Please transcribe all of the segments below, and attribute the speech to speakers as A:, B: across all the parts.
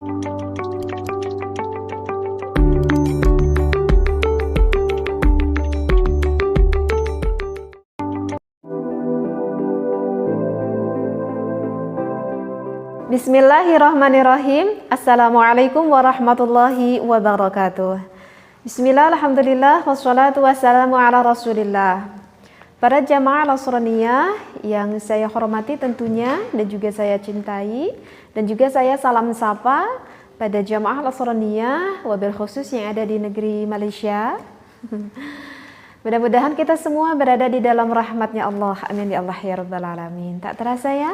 A: Bismillahirrahmanirrahim. Assalamualaikum warahmatullahi wabarakatuh. Bismillah, alhamdulillah, wassalatu wassalamu ala rasulillah. Para jamaah Al-Nasraniyah yang saya hormati tentunya dan juga saya cintai, dan juga saya salam sapa pada jamaah Al-Nasraniyah wabil khusus yang ada di negeri Malaysia. Mudah-mudahan kita semua berada di dalam rahmatnya Allah. Amin ya Allah ya rabbal alamin. Tak terasa ya,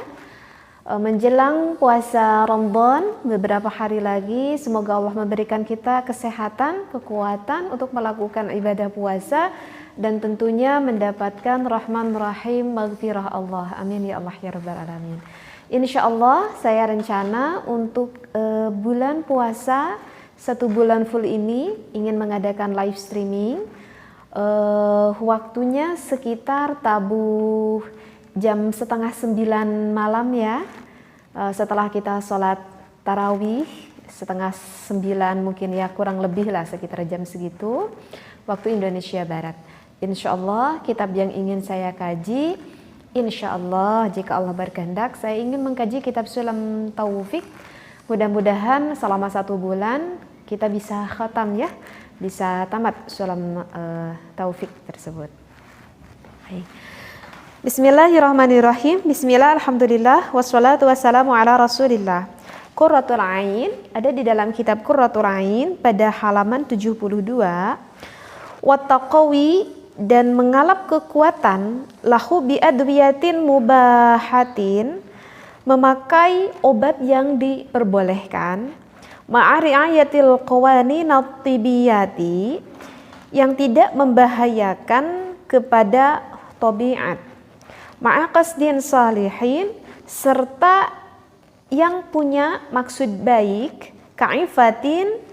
A: menjelang puasa Ramadan beberapa hari lagi, semoga Allah memberikan kita kesehatan, kekuatan untuk melakukan ibadah puasa dan tentunya mendapatkan rahman rahim maghfirah Allah. Amin ya Allah ya rabbal alamin. Insya Allah saya rencana untuk bulan puasa 1 bulan full ini ingin mengadakan live streaming. Waktunya sekitar tabuh jam 8:30 malam ya, setelah kita sholat tarawih 8:30 mungkin ya, kurang lebih lah sekitar jam segitu waktu Indonesia Barat. Insya Allah kitab yang ingin saya kaji, insya Allah jika Allah berkehendak, saya ingin mengkaji kitab Sulam Taufik. Mudah-mudahan selama 1 bulan kita bisa khatam ya, bisa tamat Sulam Taufik tersebut. Baik. Bismillahirrahmanirrahim. Bismillah, alhamdulillah, wassalatu wassalamu ala rasulillah. Qurratul Ain ada di dalam kitab Qurratul Ain pada halaman 72. Wattaqawi, dan mengalap kekuatan, lahu bi adwiyatin mubahatin, memakai obat yang diperbolehkan, ma'ari'ayatil qawanin at-tibiyati, yang tidak membahayakan kepada tabiat, ma'aqasdin salihin, serta yang punya maksud baik, ka'ifatin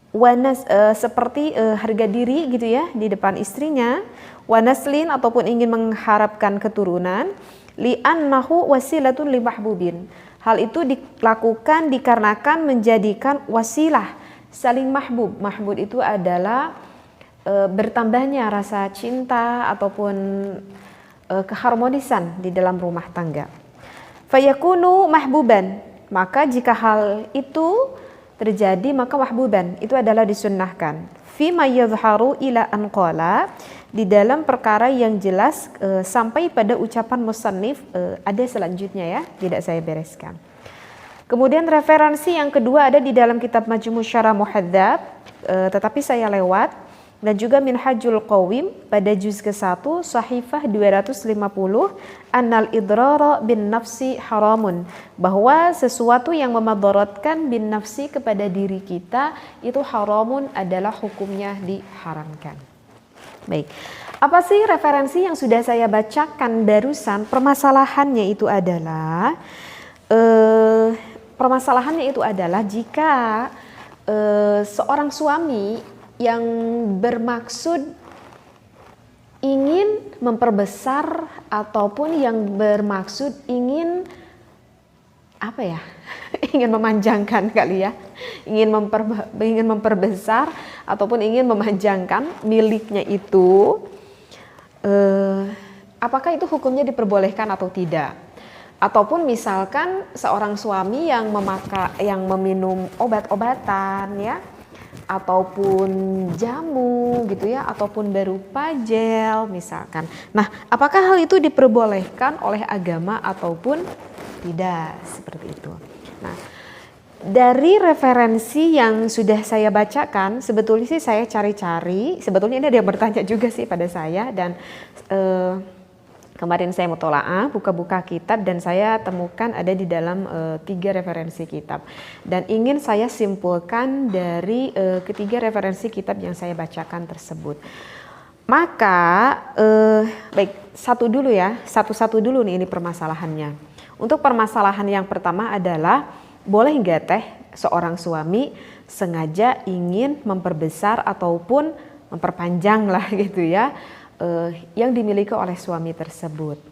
A: wanas, seperti harga diri gitu ya di depan istrinya, wanaslin, ataupun ingin mengharapkan keturunan, li'annahu wasilatun li mahbubin, hal itu dilakukan dikarenakan menjadikan wasilah saling mahbub. Mahbub itu adalah bertambahnya rasa cinta ataupun keharmonisan di dalam rumah tangga. Fayakunu mahbuban, maka jika hal itu terjadi maka mahbuban itu adalah disunnahkan. Fima yadhharu ila anqala, di dalam perkara yang jelas sampai pada ucapan musannif ada selanjutnya ya, tidak saya bereskan. Kemudian referensi yang kedua ada di dalam kitab Majmu' Syarah Muhadzab, tetapi saya lewat, dan juga Minhajul Qawim pada juz ke-1 sahifah 250, annal idrara bin nafsi haramun, bahwa sesuatu yang memadaratkan bin nafsi kepada diri kita itu haramun, adalah hukumnya diharamkan. Baik, apa sih referensi yang sudah saya bacakan barusan? Permasalahannya itu adalah jika seorang suami yang bermaksud ingin memperbesar ataupun yang bermaksud ingin ingin memanjangkan kali ya, ingin memperbesar ataupun ingin memanjangkan miliknya itu, apakah itu hukumnya diperbolehkan atau tidak? Ataupun misalkan seorang suami yang meminum obat-obatan ya, ataupun jamu gitu ya, ataupun berupa gel misalkan. Nah, apakah hal itu diperbolehkan oleh agama ataupun tidak, seperti itu. Nah, dari referensi yang sudah saya bacakan, sebetulnya sih saya cari-cari, sebetulnya ini ada yang bertanya juga sih pada saya, dan kemarin saya mutola'ah, buka-buka kitab, dan saya temukan ada di dalam 3 referensi kitab. Dan ingin saya simpulkan dari ketiga referensi kitab yang saya bacakan tersebut. Maka, baik, satu dulu nih ini permasalahannya. Untuk permasalahan yang pertama adalah, boleh nggak teh seorang suami sengaja ingin memperbesar ataupun memperpanjang lah gitu ya, yang dimiliki oleh suami tersebut.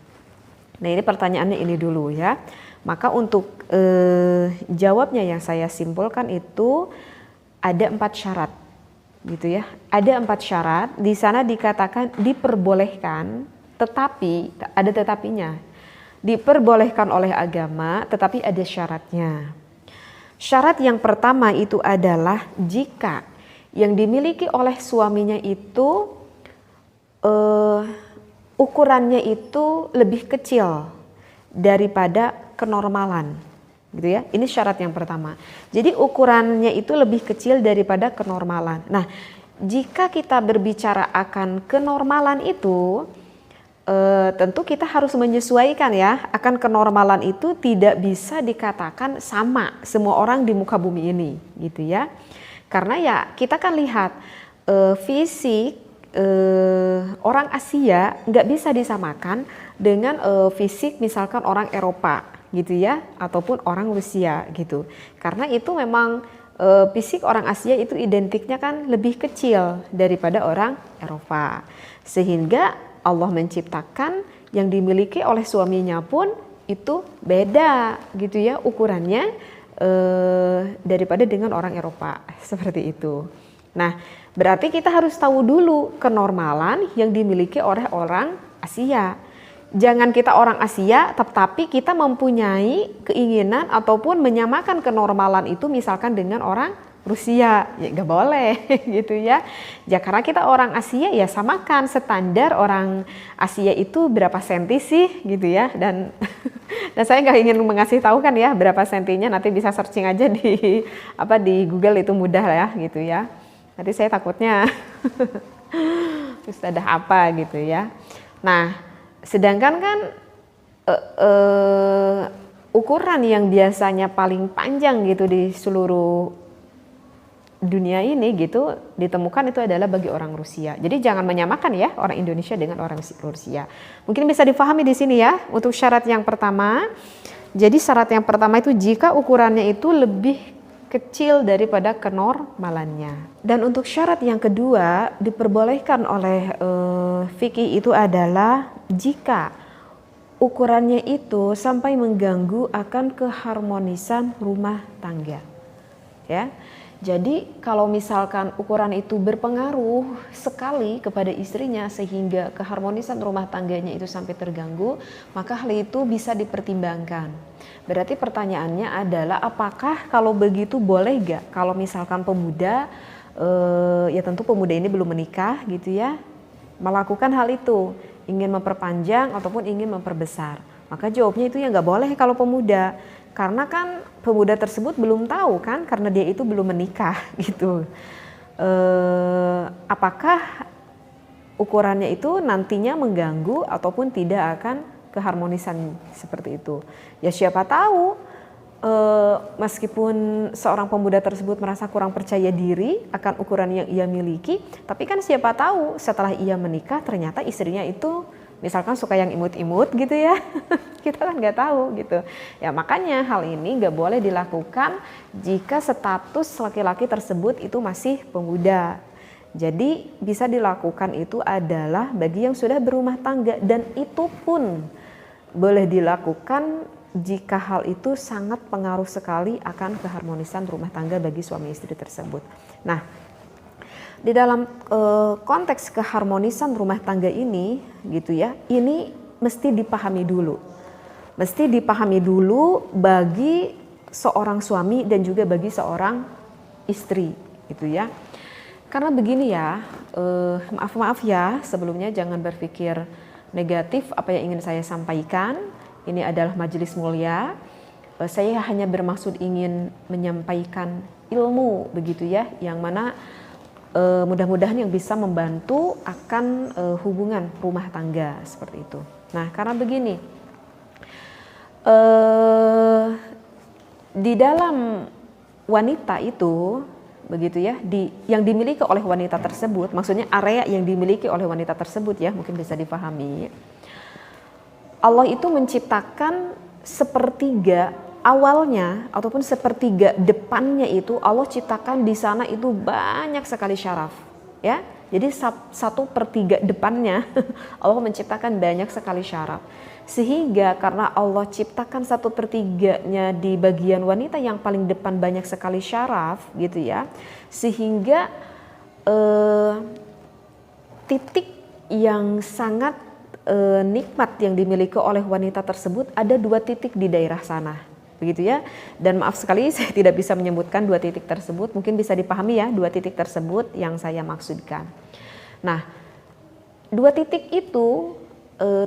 A: Nah, ini pertanyaannya ini dulu ya. Maka untuk jawabnya yang saya simpulkan itu ada 4 syarat, gitu ya. Ada 4 syarat. Di sana dikatakan diperbolehkan, tetapi ada tetapinya. Diperbolehkan oleh agama, tetapi ada syaratnya. Syarat yang pertama itu adalah jika yang dimiliki oleh suaminya itu ukurannya itu lebih kecil daripada kenormalan, gitu ya. Ini syarat yang pertama. Jadi ukurannya itu lebih kecil daripada kenormalan. Nah, jika kita berbicara akan kenormalan itu, tentu kita harus menyesuaikan ya, akan kenormalan itu tidak bisa dikatakan sama semua orang di muka bumi ini, gitu ya. Karena ya kita kan lihat fisik orang Asia nggak bisa disamakan dengan fisik misalkan orang Eropa, gitu ya, ataupun orang Rusia gitu. Karena itu memang fisik orang Asia itu identiknya kan lebih kecil daripada orang Eropa, sehingga Allah menciptakan yang dimiliki oleh suaminya pun itu beda, gitu ya, ukurannya daripada dengan orang Eropa, seperti itu. Nah, berarti kita harus tahu dulu kenormalan yang dimiliki oleh orang Asia. Jangan kita orang Asia, tetapi kita mempunyai keinginan ataupun menyamakan kenormalan itu misalkan dengan orang Rusia, ya nggak boleh gitu ya. Ya karena kita orang Asia ya samakan standar orang Asia itu berapa senti sih gitu ya. Dan saya nggak ingin mengasih tahu kan ya berapa sentinya, nanti bisa searching aja di Google, itu mudah lah ya gitu ya. Nanti saya takutnya terus ada apa gitu ya. Nah, sedangkan kan ukuran yang biasanya paling panjang gitu di seluruh dunia ini gitu ditemukan itu adalah bagi orang Rusia. Jadi jangan menyamakan ya orang Indonesia dengan orang Rusia. Mungkin bisa difahami di sini ya untuk syarat yang pertama. Jadi syarat yang pertama itu jika ukurannya itu lebih kecil daripada kenormalannya. Dan untuk syarat yang kedua diperbolehkan oleh fikih itu adalah jika ukurannya itu sampai mengganggu akan keharmonisan rumah tangga. Ya. Jadi kalau misalkan ukuran itu berpengaruh sekali kepada istrinya sehingga keharmonisan rumah tangganya itu sampai terganggu, maka hal itu bisa dipertimbangkan. Berarti pertanyaannya adalah apakah kalau begitu boleh gak kalau misalkan pemuda, ya tentu pemuda ini belum menikah gitu ya, melakukan hal itu, ingin memperpanjang ataupun ingin memperbesar. Maka jawabnya itu ya gak boleh kalau pemuda. Karena kan pemuda tersebut belum tahu kan, karena dia itu belum menikah gitu. Apakah ukurannya itu nantinya mengganggu ataupun tidak akan keharmonisan seperti itu. Ya siapa tahu meskipun seorang pemuda tersebut merasa kurang percaya diri akan ukuran yang ia miliki, tapi kan siapa tahu setelah ia menikah ternyata istrinya itu misalkan suka yang imut-imut gitu ya, kita kan nggak tahu gitu. Ya makanya hal ini nggak boleh dilakukan jika status laki-laki tersebut itu masih pemuda. Jadi bisa dilakukan itu adalah bagi yang sudah berumah tangga, dan itu pun boleh dilakukan jika hal itu sangat pengaruh sekali akan keharmonisan rumah tangga bagi suami istri tersebut. Nah, di dalam konteks keharmonisan rumah tangga ini gitu ya, ini mesti dipahami dulu. Mesti dipahami dulu bagi seorang suami dan juga bagi seorang istri gitu ya. Karena begini ya, maaf ya sebelumnya jangan berpikir negatif apa yang ingin saya sampaikan. Ini adalah majelis mulia. Saya hanya bermaksud ingin menyampaikan ilmu begitu ya, yang mana mudah-mudahan yang bisa membantu akan hubungan rumah tangga seperti itu. Nah, karena begini, di dalam wanita itu begitu ya, yang dimiliki oleh wanita tersebut, maksudnya area yang dimiliki oleh wanita tersebut ya, mungkin bisa dipahami. Allah itu menciptakan sepertiga awalnya ataupun sepertiga depannya itu Allah ciptakan di sana itu banyak sekali syaraf, ya. Jadi 1/3 depannya Allah menciptakan banyak sekali syaraf. Sehingga karena Allah ciptakan 1/3-nya di bagian wanita yang paling depan banyak sekali syaraf gitu ya. Sehingga titik yang sangat nikmat yang dimiliki oleh wanita tersebut ada 2 titik di daerah sana, begitu ya. Dan maaf sekali saya tidak bisa menyebutkan 2 titik tersebut, mungkin bisa dipahami ya 2 titik tersebut yang saya maksudkan. Nah, 2 titik itu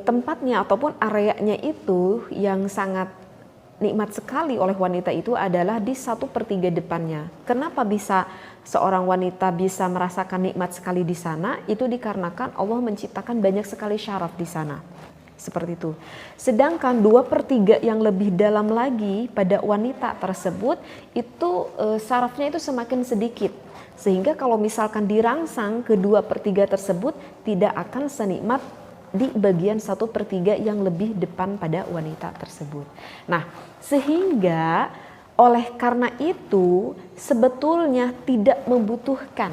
A: tempatnya ataupun areanya itu yang sangat nikmat sekali oleh wanita itu adalah di 1/3 depannya. Kenapa bisa seorang wanita bisa merasakan nikmat sekali di sana? Itu dikarenakan Allah menciptakan banyak sekali syaraf di sana. Seperti itu. Sedangkan 2/3 yang lebih dalam lagi pada wanita tersebut itu syarafnya itu semakin sedikit. Sehingga kalau misalkan dirangsang ke 2/3 tersebut tidak akan senikmat di bagian 1/3 yang lebih depan pada wanita tersebut. Nah, sehingga oleh karena itu sebetulnya tidak membutuhkan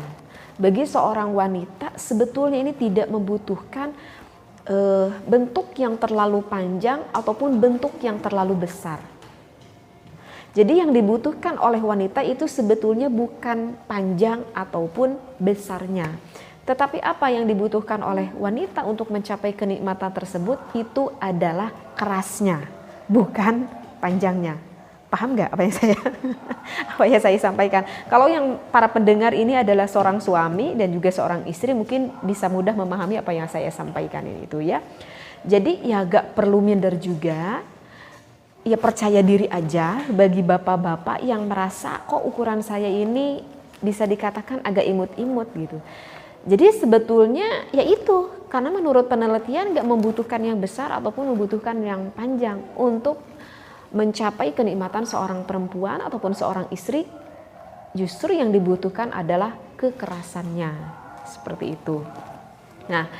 A: bagi seorang wanita, sebetulnya ini tidak membutuhkan bentuk yang terlalu panjang ataupun bentuk yang terlalu besar. Jadi yang dibutuhkan oleh wanita itu sebetulnya bukan panjang ataupun besarnya. Tetapi apa yang dibutuhkan oleh wanita untuk mencapai kenikmatan tersebut itu adalah kerasnya, bukan panjangnya. Paham nggak apa yang saya sampaikan? Kalau yang para pendengar ini adalah seorang suami dan juga seorang istri, mungkin bisa mudah memahami apa yang saya sampaikan ini itu ya. Jadi ya gak perlu minder juga. Ya percaya diri aja bagi bapak-bapak yang merasa kok ukuran saya ini bisa dikatakan agak imut-imut gitu. Jadi sebetulnya ya itu, karena menurut penelitian gak membutuhkan yang besar ataupun membutuhkan yang panjang untuk mencapai kenikmatan seorang perempuan ataupun seorang istri. Justru yang dibutuhkan adalah kekerasannya, seperti itu. Nah,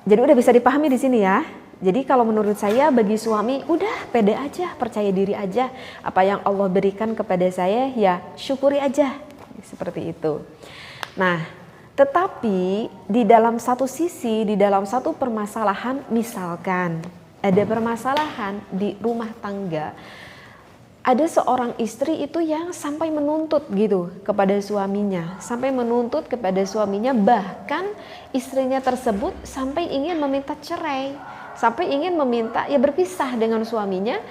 A: jadi udah bisa dipahami di sini ya. Jadi kalau menurut saya bagi suami udah pede aja, percaya diri aja. Apa yang Allah berikan kepada saya ya syukuri aja, seperti itu. Nah, tetapi di dalam satu sisi, di dalam satu permasalahan, misalkan ada permasalahan di rumah tangga, ada seorang istri itu yang sampai menuntut gitu kepada suaminya, sampai menuntut kepada suaminya, bahkan istrinya tersebut sampai ingin meminta cerai, sampai ingin meminta ya berpisah dengan suaminya.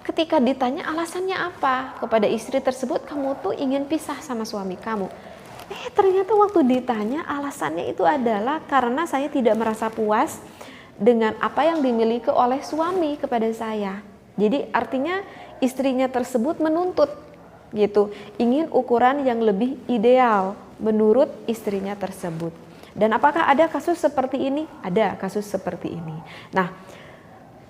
A: Ketika ditanya alasannya apa kepada istri tersebut, kamu tuh ingin pisah sama suami kamu. Ternyata waktu ditanya alasannya itu adalah karena saya tidak merasa puas dengan apa yang dimiliki oleh suami kepada saya. Jadi artinya istrinya tersebut menuntut gitu, ingin ukuran yang lebih ideal menurut istrinya tersebut. Dan apakah ada kasus seperti ini? Ada kasus seperti ini. Nah,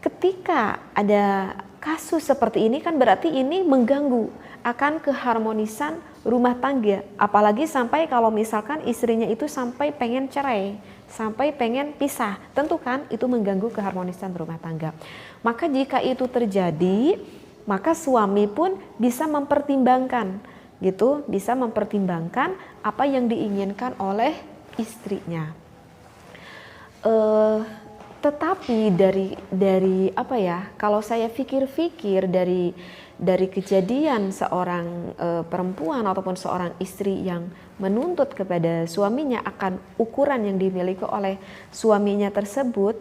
A: ketika ada kasus seperti ini kan berarti ini mengganggu akan keharmonisan rumah tangga, apalagi sampai kalau misalkan istrinya itu sampai pengen cerai, sampai pengen pisah, tentu kan itu mengganggu keharmonisan rumah tangga. Maka jika itu terjadi, maka suami pun bisa mempertimbangkan gitu, bisa mempertimbangkan apa yang diinginkan oleh istrinya. Tetapi dari apa ya, kalau saya pikir-pikir dari kejadian seorang perempuan ataupun seorang istri yang menuntut kepada suaminya akan ukuran yang dimiliki oleh suaminya tersebut,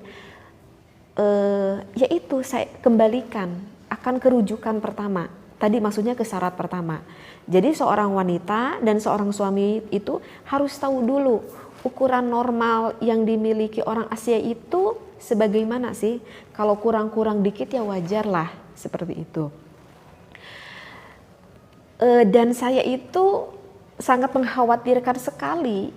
A: yaitu saya kembalikan akan kerujukan pertama. Tadi maksudnya ke syarat pertama. Jadi seorang wanita dan seorang suami itu harus tahu dulu ukuran normal yang dimiliki orang Asia itu sebagaimana sih. Kalau kurang-kurang dikit ya wajar lah, seperti itu. Dan saya itu sangat mengkhawatirkan sekali,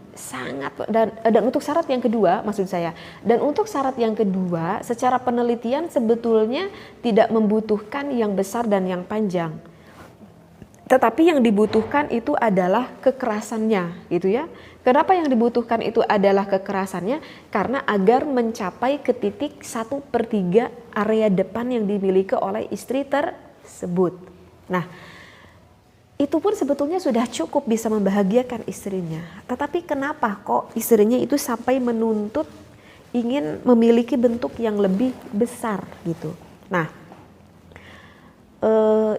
A: dan untuk syarat yang kedua maksud saya, dan untuk syarat yang kedua secara penelitian sebetulnya tidak membutuhkan yang besar dan yang panjang, tetapi yang dibutuhkan itu adalah kekerasannya gitu ya. Kenapa yang dibutuhkan itu adalah kekerasannya? Karena agar mencapai ke titik 1/3 area depan yang dimiliki oleh istri tersebut. Nah, itu pun sebetulnya sudah cukup bisa membahagiakan istrinya. Tetapi kenapa kok istrinya itu sampai menuntut ingin memiliki bentuk yang lebih besar gitu. Nah,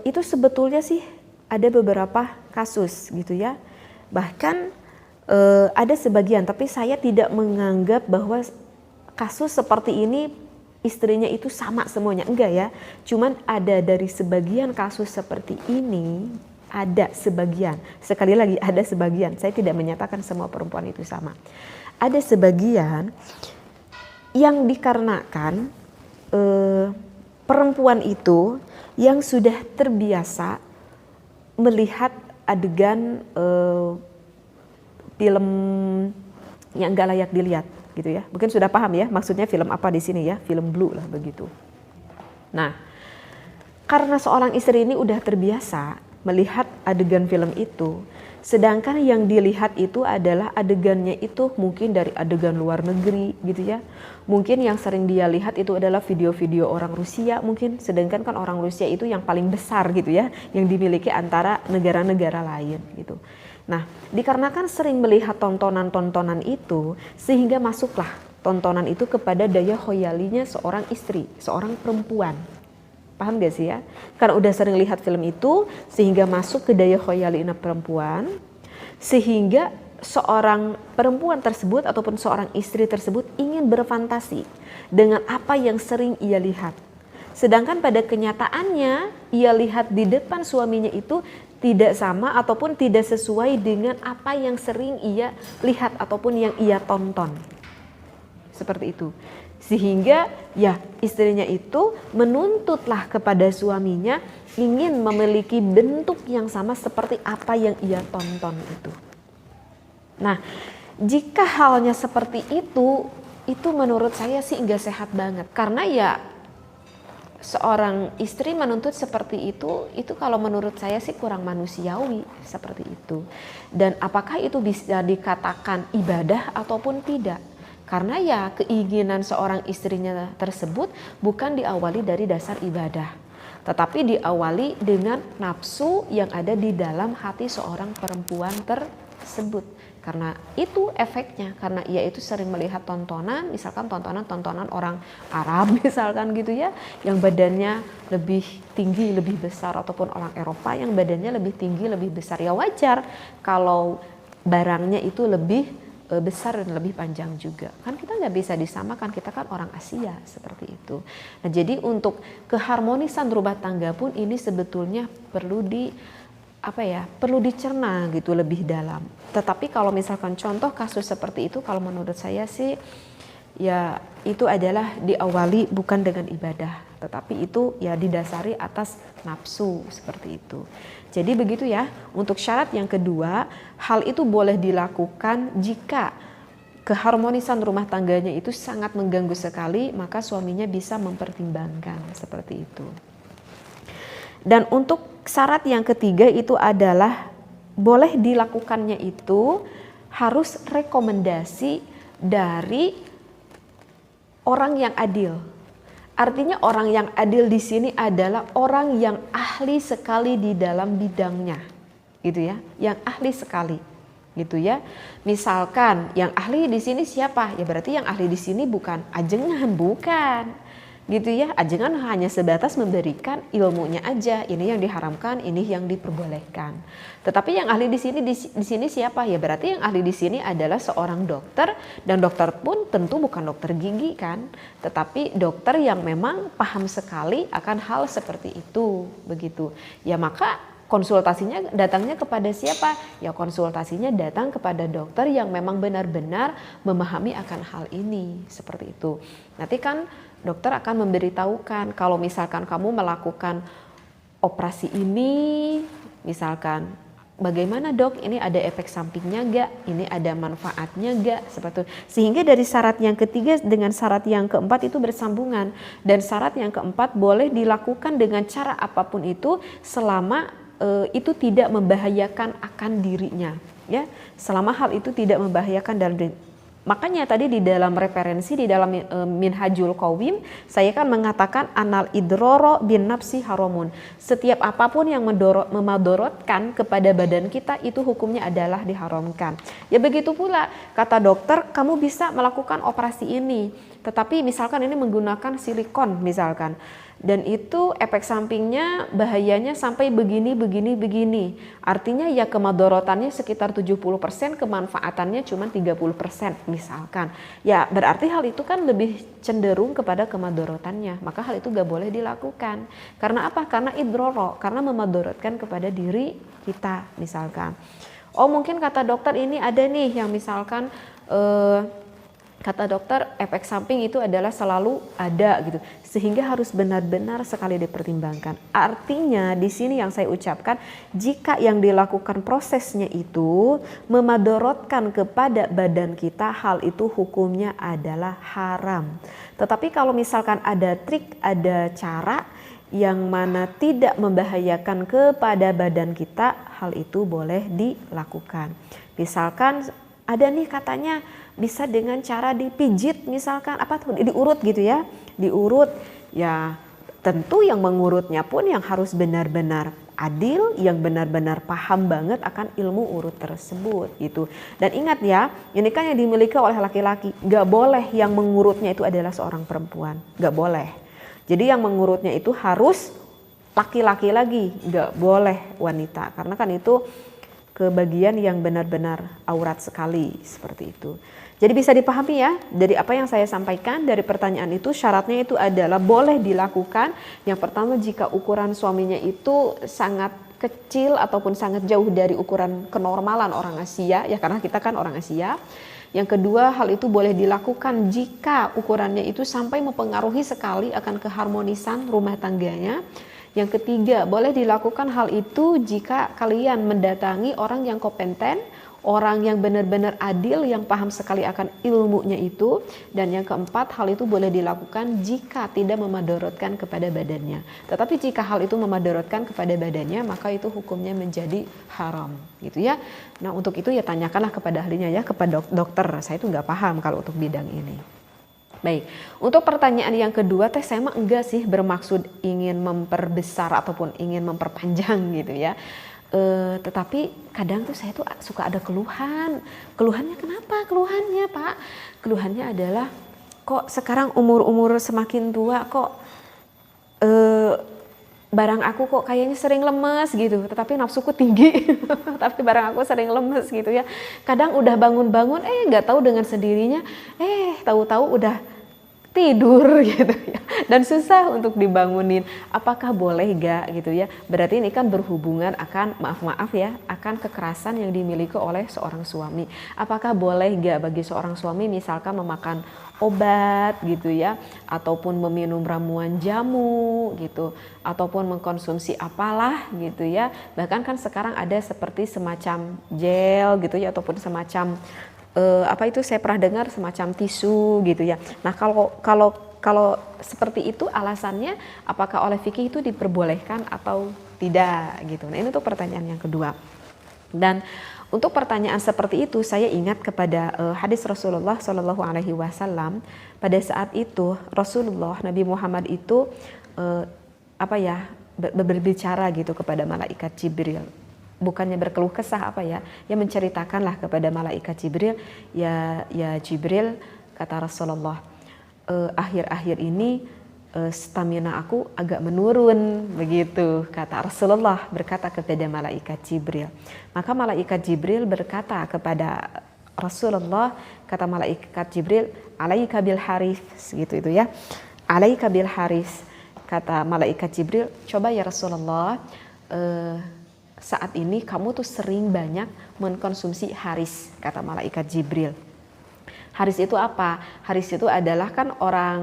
A: itu sebetulnya sih ada beberapa kasus gitu ya. Bahkan ada sebagian, tapi saya tidak menganggap bahwa kasus seperti ini istrinya itu sama semuanya, enggak ya. Cuman ada dari sebagian kasus seperti ini, ada sebagian, sekali lagi ada sebagian, saya tidak menyatakan semua perempuan itu sama. Ada sebagian yang dikarenakan perempuan itu yang sudah terbiasa melihat adegan film yang enggak layak dilihat gitu ya. Mungkin sudah paham ya maksudnya film apa di sini ya, film Blue lah begitu. Nah, karena seorang istri ini udah terbiasa melihat adegan film itu, sedangkan yang dilihat itu adalah adegannya itu mungkin dari adegan luar negeri gitu ya. Mungkin yang sering dia lihat itu adalah video-video orang Rusia mungkin, sedangkan kan orang Rusia itu yang paling besar gitu ya, yang dimiliki antara negara-negara lain gitu. Nah, dikarenakan sering melihat tontonan-tontonan itu, sehingga masuklah tontonan itu kepada daya khoyalinya seorang istri, seorang perempuan. Paham gak sih ya? Karena udah sering lihat film itu, sehingga masuk ke daya khoyalinya perempuan, sehingga seorang perempuan tersebut ataupun seorang istri tersebut ingin berfantasi dengan apa yang sering ia lihat. Sedangkan pada kenyataannya, ia lihat di depan suaminya itu tidak sama ataupun tidak sesuai dengan apa yang sering ia lihat ataupun yang ia tonton. Seperti itu. Sehingga ya istrinya itu menuntutlah kepada suaminya ingin memiliki bentuk yang sama seperti apa yang ia tonton itu. Nah, jika halnya seperti itu menurut saya sih enggak sehat banget. Karena ya seorang istri menuntut seperti itu kalau menurut saya sih kurang manusiawi seperti itu. Dan apakah itu bisa dikatakan ibadah ataupun tidak? Karena ya keinginan seorang istrinya tersebut bukan diawali dari dasar ibadah, tetapi diawali dengan nafsu yang ada di dalam hati seorang perempuan tersebut. Karena itu efeknya, karena ia itu sering melihat tontonan, misalkan tontonan orang Arab misalkan gitu ya, yang badannya lebih tinggi, lebih besar, ataupun orang Eropa yang badannya lebih tinggi, lebih besar. Ya wajar kalau barangnya itu lebih besar dan lebih panjang juga. Kan kita nggak bisa disamakan, kita kan orang Asia seperti itu. Nah, jadi untuk keharmonisan rumah tangga pun ini sebetulnya perlu perlu dicerna gitu lebih dalam. Tetapi kalau misalkan contoh kasus seperti itu, kalau menurut saya sih ya itu adalah diawali bukan dengan ibadah, tetapi itu ya didasari atas nafsu seperti itu. Jadi begitu ya. Untuk syarat yang kedua, hal itu boleh dilakukan jika keharmonisan rumah tangganya itu sangat mengganggu sekali, maka suaminya bisa mempertimbangkan seperti itu. Dan untuk syarat yang ketiga itu adalah boleh dilakukannya itu harus rekomendasi dari orang yang adil. Artinya orang yang adil di sini adalah orang yang ahli sekali di dalam bidangnya, gitu ya, yang ahli sekali, gitu ya. Misalkan yang ahli di sini siapa? Ya berarti yang ahli di sini bukan ajengan, bukan, gitu ya. Ajengan hanya sebatas memberikan ilmunya aja. Ini yang diharamkan, ini yang diperbolehkan. Tetapi yang ahli di sini siapa? Ya berarti yang ahli di sini adalah seorang dokter, dan dokter pun tentu bukan dokter gigi kan, tetapi dokter yang memang paham sekali akan hal seperti itu, begitu. Ya maka konsultasinya datangnya kepada siapa? Ya konsultasinya datang kepada dokter yang memang benar-benar memahami akan hal ini, seperti itu. Nanti kan dokter akan memberitahukan kalau misalkan kamu melakukan operasi ini, misalkan bagaimana dok, ini ada efek sampingnya gak, ini ada manfaatnya gak, seperti itu. Sehingga dari syarat yang ketiga dengan syarat yang keempat itu bersambungan. Dan syarat yang keempat boleh dilakukan dengan cara apapun itu selama itu tidak membahayakan akan dirinya, ya. Selama hal itu tidak membahayakan dalam diri. Makanya tadi di dalam referensi di dalam Minhajul Qawim saya kan mengatakan anal idroro bin nafsi haramun. Setiap apapun yang memadorotkan kepada badan kita itu hukumnya adalah diharamkan. Ya begitu pula kata dokter, kamu bisa melakukan operasi ini, tetapi misalkan ini menggunakan silikon misalkan, dan itu efek sampingnya bahayanya sampai begini. Artinya ya kemadorotannya sekitar 70%, kemanfaatannya cuma 30% misalkan. Ya berarti hal itu kan lebih cenderung kepada kemadorotannya. Maka hal itu gak boleh dilakukan. Karena apa? Karena idroro, karena memadorotkan kepada diri kita misalkan. Oh mungkin kata dokter ini ada nih yang misalkan kata dokter efek samping itu adalah selalu ada gitu, sehingga harus benar-benar sekali dipertimbangkan. Artinya di sini yang saya ucapkan, jika yang dilakukan prosesnya itu memadorotkan kepada badan kita, hal itu hukumnya adalah haram. Tetapi kalau misalkan ada trik, ada cara yang mana tidak membahayakan kepada badan kita, hal itu boleh dilakukan. Misalkan ada nih katanya bisa dengan cara dipijit misalkan, apa tuh, diurut gitu ya, diurut. Ya tentu yang mengurutnya pun yang harus benar-benar adil, yang benar-benar paham banget akan ilmu urut tersebut gitu. Dan ingat ya, ini kan yang dimiliki oleh laki-laki, gak boleh yang mengurutnya itu adalah seorang perempuan, gak boleh. Jadi yang mengurutnya itu harus laki-laki lagi, gak boleh wanita, karena kan itu kebagian yang benar-benar aurat sekali seperti itu. Jadi bisa dipahami ya, dari apa yang saya sampaikan dari pertanyaan itu, syaratnya itu adalah boleh dilakukan. Yang pertama, jika ukuran suaminya itu sangat kecil ataupun sangat jauh dari ukuran kenormalan orang Asia, ya karena kita kan orang Asia. Yang kedua, hal itu boleh dilakukan jika ukurannya itu sampai mempengaruhi sekali akan keharmonisan rumah tangganya. Yang ketiga, boleh dilakukan hal itu jika kalian mendatangi orang yang kompeten, orang yang benar-benar adil, yang paham sekali akan ilmunya itu. Dan yang keempat, hal itu boleh dilakukan jika tidak memadorotkan kepada badannya. Tetapi jika hal itu memadorotkan kepada badannya, maka itu hukumnya menjadi haram, gitu ya. Nah untuk itu ya tanyakanlah kepada ahlinya ya, kepada dokter. Saya itu nggak paham kalau untuk bidang ini. Baik, untuk pertanyaan yang kedua, saya mah enggak sih bermaksud ingin memperbesar ataupun ingin memperpanjang gitu ya. Tetapi kadang tuh saya tuh suka ada keluhan. Keluhannya kenapa? Keluhannya Pak, keluhannya adalah kok sekarang umur-umur semakin tua kok barang aku kok kayaknya sering lemes gitu, tetapi nafsuku tinggi. Tapi barang aku sering lemes gitu ya. Kadang udah bangun-bangun nggak tahu dengan sendirinya tahu-tahu udah tidur gitu ya, dan susah untuk dibangunin. Apakah boleh gak gitu ya? Berarti ini kan berhubungan akan maaf ya, akan kekerasan yang dimiliki oleh seorang suami. Apakah boleh gak bagi seorang suami misalkan memakan obat gitu ya, ataupun meminum ramuan jamu gitu, ataupun mengkonsumsi apalah gitu ya. Bahkan kan sekarang ada seperti semacam gel gitu ya, ataupun semacam apa itu saya pernah dengar semacam tisu gitu ya. Nah kalau seperti itu alasannya, apakah oleh fikih itu diperbolehkan atau tidak gitu. Nah ini tuh pertanyaan yang kedua. Dan untuk pertanyaan seperti itu saya ingat kepada hadis Rasulullah Shallallahu Alaihi Wasallam. Pada saat itu Rasulullah Nabi Muhammad itu berbicara gitu kepada malaikat Jibril. Bukannya berkeluh kesah ya menceritakanlah kepada malaikat Jibril, ya Jibril, kata Rasulullah, akhir-akhir ini stamina aku agak menurun begitu, kata Rasulullah berkata kepada malaikat Jibril. Maka malaikat Jibril berkata kepada Rasulullah, kata malaikat Jibril, alaika bil haris gitu itu ya, alaika bil haris, kata malaikat Jibril, coba ya Rasulullah, saat ini kamu tuh sering banyak mengkonsumsi haris, kata malaikat Jibril. Haris itu apa? Haris itu adalah kan orang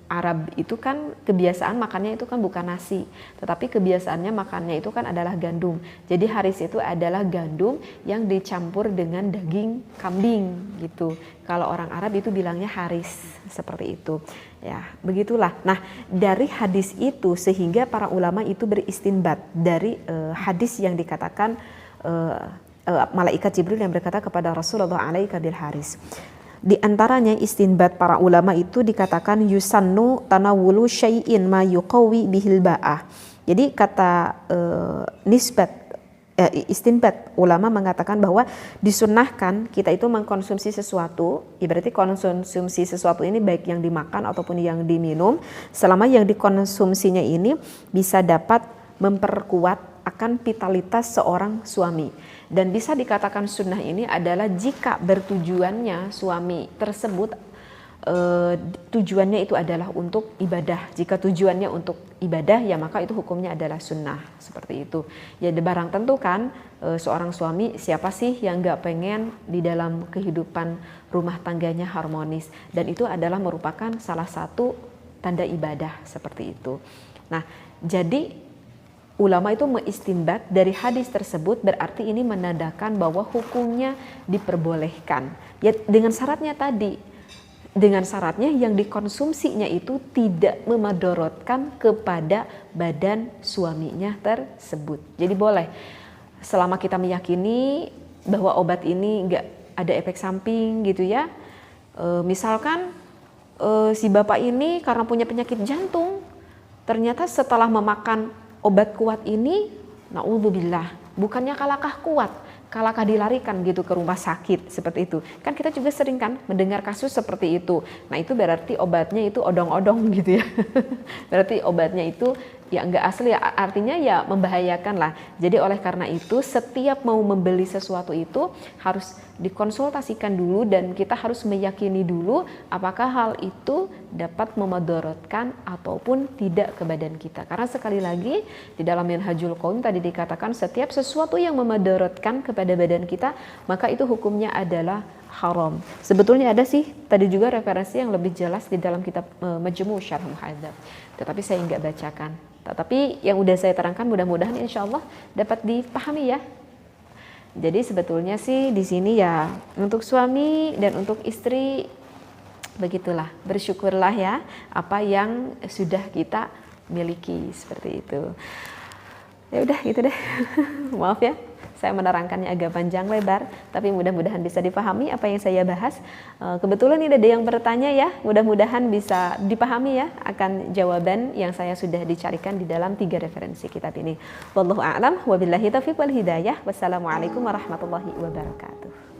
A: Arab itu kan kebiasaan makannya itu kan bukan nasi, tetapi kebiasaannya makannya itu kan adalah gandum. Jadi haris itu adalah gandum yang dicampur dengan daging kambing gitu. Kalau orang Arab itu bilangnya haris, seperti itu. Ya, begitulah. Nah, dari hadis itu sehingga para ulama itu beristinbat dari hadis yang dikatakan malaikat Jibril yang berkata kepada Rasulullah alaika bil haris. Di antaranya istinbat para ulama itu dikatakan yusannu tanawulu syai'in ma yuqawi bihil ba'ah. Jadi kata istinbat ulama mengatakan bahwa disunnahkan kita itu mengkonsumsi sesuatu, berarti konsumsi sesuatu ini baik yang dimakan ataupun yang diminum, selama yang dikonsumsinya ini bisa dapat memperkuat akan vitalitas seorang suami. Dan bisa dikatakan sunnah ini adalah jika bertujuannya suami tersebut tujuannya itu adalah untuk ibadah. Jika tujuannya untuk ibadah, ya maka itu hukumnya adalah sunnah, seperti itu. Ya barang tentu kan seorang suami, siapa sih yang gak pengen di dalam kehidupan rumah tangganya harmonis, dan itu adalah merupakan salah satu tanda ibadah, seperti itu. Nah, jadi ulama itu mengistinbat dari hadis tersebut, berarti ini menandakan bahwa hukumnya diperbolehkan. Ya dengan syaratnya tadi, dengan syaratnya yang dikonsumsinya itu tidak memadorotkan kepada badan suaminya tersebut. Jadi boleh, selama kita meyakini bahwa obat ini nggak ada efek samping gitu ya. Misalkan si bapak ini karena punya penyakit jantung, ternyata setelah memakan obat kuat ini, naudzubillah, bukannya kalahkah kuat, kalahkah dilarikan gitu ke rumah sakit, seperti itu. Kan kita juga sering kan mendengar kasus seperti itu. Nah itu berarti obatnya itu odong-odong gitu ya. Berarti obatnya itu ya enggak asli, ya, artinya ya membahayakan lah. Jadi oleh karena itu setiap mau membeli sesuatu itu harus dikonsultasikan dulu, dan kita harus meyakini dulu apakah hal itu dapat memadorotkan ataupun tidak ke badan kita. Karena sekali lagi di dalam Minhajul Qaum tadi dikatakan setiap sesuatu yang memadorotkan kepada badan kita maka itu hukumnya adalah haram. Sebetulnya ada sih tadi juga referensi yang lebih jelas di dalam kitab Majmu' Syarh Muhadzab, tetapi saya nggak bacakan. Tetapi yang udah saya terangkan mudah-mudahan insya Allah dapat dipahami ya. Jadi sebetulnya sih di sini ya untuk suami dan untuk istri begitulah, bersyukurlah ya apa yang sudah kita miliki, seperti itu. Ya udah gitu deh. Maaf ya, saya menerangkannya agak panjang lebar, tapi mudah-mudahan bisa dipahami apa yang saya bahas. Kebetulan ini ada yang bertanya ya, mudah-mudahan bisa dipahami ya akan jawaban yang saya sudah dicarikan di dalam 3 referensi kitab ini. Wallahu a'lam, wabillahi taufiq wal hidayah. Wassalamualaikum warahmatullahi wabarakatuh.